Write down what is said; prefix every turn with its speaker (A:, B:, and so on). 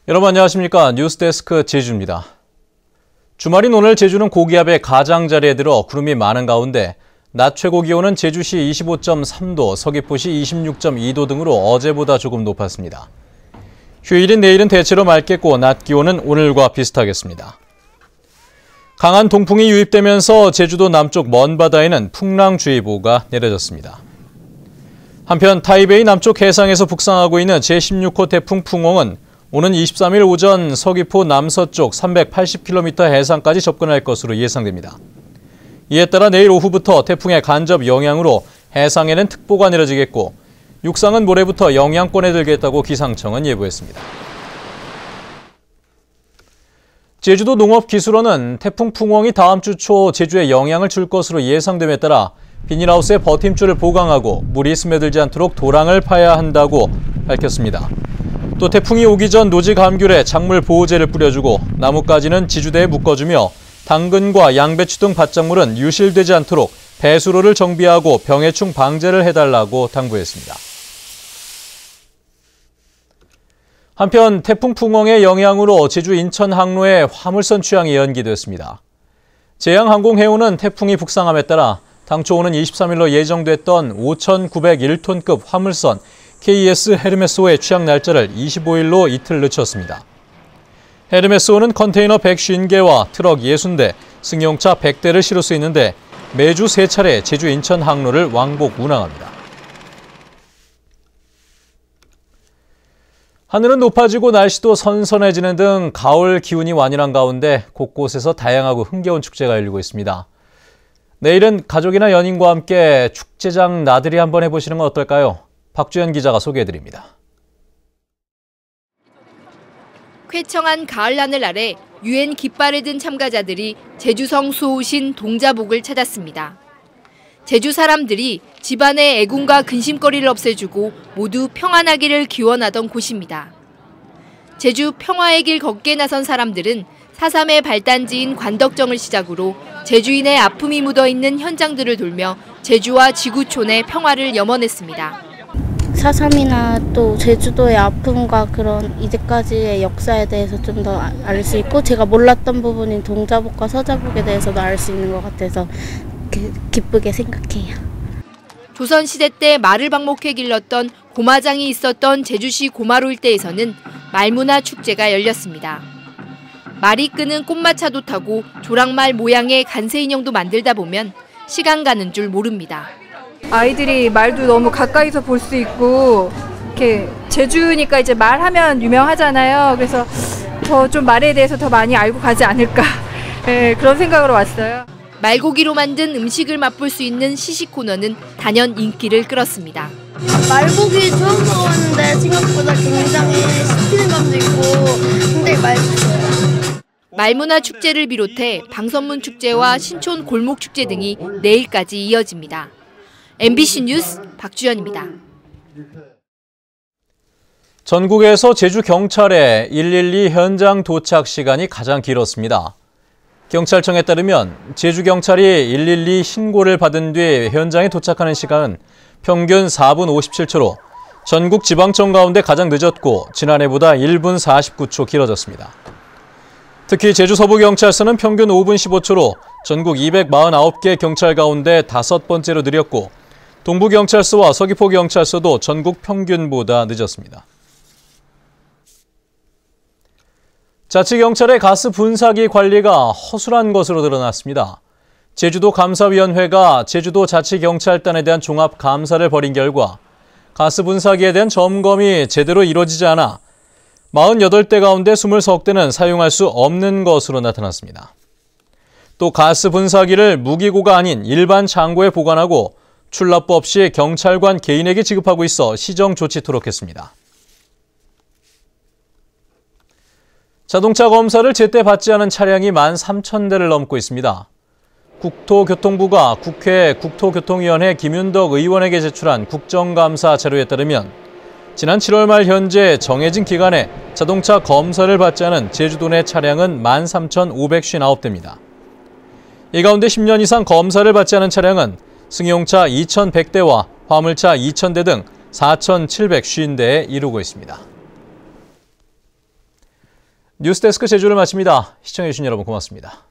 A: 여러분 안녕하십니까. 뉴스데스크 제주입니다. 주말인 오늘 제주는 고기압의 가장자리에 들어 구름이 많은 가운데 낮 최고 기온은 제주시 25.3도, 서귀포시 26.2도 등으로 어제보다 조금 높았습니다. 휴일인 내일은 대체로 맑겠고 낮 기온은 오늘과 비슷하겠습니다. 강한 동풍이 유입되면서 제주도 남쪽 먼 바다에는 풍랑주의보가 내려졌습니다. 한편 타이베이 남쪽 해상에서 북상하고 있는 제16호 태풍 풍홍은 오는 23일 오전 서귀포 남서쪽 380km 해상까지 접근할 것으로 예상됩니다. 이에 따라 내일 오후부터 태풍의 간접 영향으로 해상에는 특보가 내려지겠고 육상은 모레부터 영향권에 들겠다고 기상청은 예보했습니다. 제주도 농업기술원은 태풍 풍홍이 다음 주 초 제주에 영향을 줄 것으로 예상됨에 따라 비닐하우스의 버팀줄을 보강하고 물이 스며들지 않도록 도랑을 파야 한다고 밝혔습니다. 또 태풍이 오기 전 노지 감귤에 작물 보호제를 뿌려주고 나뭇가지는 지주대에 묶어주며 당근과 양배추 등 밭작물은 유실되지 않도록 배수로를 정비하고 병해충 방제를 해달라고 당부했습니다. 한편 태풍 풍홍의 영향으로 제주 인천 항로에 화물선 취항이 연기됐습니다. 제양항공해운은 태풍이 북상함에 따라 당초 오는 23일로 예정됐던 5,901톤급 화물선 KS 헤르메스호의 취항 날짜를 25일로 이틀 늦췄습니다. 헤르메스호는 컨테이너 150개와 트럭 60대, 승용차 100대를 실을 수 있는데 매주 3차례 제주 인천 항로를 왕복 운항합니다. 하늘은 높아지고 날씨도 선선해지는 등 가을 기운이 완연한 가운데 곳곳에서 다양하고 흥겨운 축제가 열리고 있습니다. 내일은 가족이나 연인과 함께 축제장 나들이 한번 해보시는 건 어떨까요? 박주연 기자가 소개해드립니다.
B: 쾌청한 가을 하늘 아래 유엔 깃발을 든 참가자들이 제주성 수호신 동자복을 찾았습니다. 제주 사람들이 집안의 애군과 근심거리를 없애주고 모두 평안하기를 기원하던 곳입니다. 제주 평화의 길 걷기에 나선 사람들은 4.3의 발단지인 관덕정을 시작으로 제주인의 아픔이 묻어있는 현장들을 돌며 제주와 지구촌의 평화를 염원했습니다.
C: 4.3이나 또 제주도의 아픔과 그런 이제까지의 역사에 대해서 좀 더 알 수 있고 제가 몰랐던 부분인 동자복과 서자복에 대해서도 알 수 있는 것 같아서 기쁘게 생각해요.
B: 조선시대 때 말을 방목해 길렀던 고마장이 있었던 제주시 고마로 일대에서는 말문화 축제가 열렸습니다. 말이 끄는 꽃마차도 타고 조랑말 모양의 간세 인형도 만들다 보면 시간 가는 줄 모릅니다.
D: 아이들이 말도 너무 가까이서 볼 수 있고 이렇게 제주니까 이제 말하면 유명하잖아요. 그래서 더 좀 말에 대해서 더 많이 알고 가지 않을까 그런 생각으로 왔어요.
B: 말고기로 만든 음식을 맛볼 수 있는 시식 코너는 단연 인기를 끌었습니다.
C: 말고기 처음 먹었는데 생각보다 굉장히 씹히는 감도 있고 굉장히 맛있어요.
B: 말문화 축제를 비롯해 방선문 축제와 신촌 골목 축제 등이 내일까지 이어집니다. MBC 뉴스 박주연입니다.
A: 전국에서 제주경찰의 112 현장 도착 시간이 가장 길었습니다. 경찰청에 따르면 제주경찰이 112 신고를 받은 뒤 현장에 도착하는 시간은 평균 4분 57초로 전국 지방청 가운데 가장 늦었고 지난해보다 1분 49초 길어졌습니다. 특히 제주 서부경찰서는 평균 5분 15초로 전국 249개 경찰 가운데 5번째로 느렸고 동부경찰서와 서귀포경찰서도 전국 평균보다 늦었습니다. 자치경찰의 가스 분사기 관리가 허술한 것으로 드러났습니다. 제주도 감사위원회가 제주도 자치경찰단에 대한 종합감사를 벌인 결과 가스 분사기에 대한 점검이 제대로 이루어지지 않아 48대 가운데 23대는 사용할 수 없는 것으로 나타났습니다. 또 가스 분사기를 무기고가 아닌 일반 창고에 보관하고 출납부 없이 경찰관 개인에게 지급하고 있어 시정 조치토록 했습니다. 자동차 검사를 제때 받지 않은 차량이 13,000대를 넘고 있습니다. 국토교통부가 국회 국토교통위원회 김윤덕 의원에게 제출한 국정감사 자료에 따르면 지난 7월 말 현재 정해진 기간에 자동차 검사를 받지 않은 제주도 내 차량은 13,559대입니다. 이 가운데 10년 이상 검사를 받지 않은 차량은 승용차 2,100대와 화물차 2,000대 등 4,750대에 이르고 있습니다. 뉴스데스크 제주를 마칩니다. 시청해주신 여러분 고맙습니다.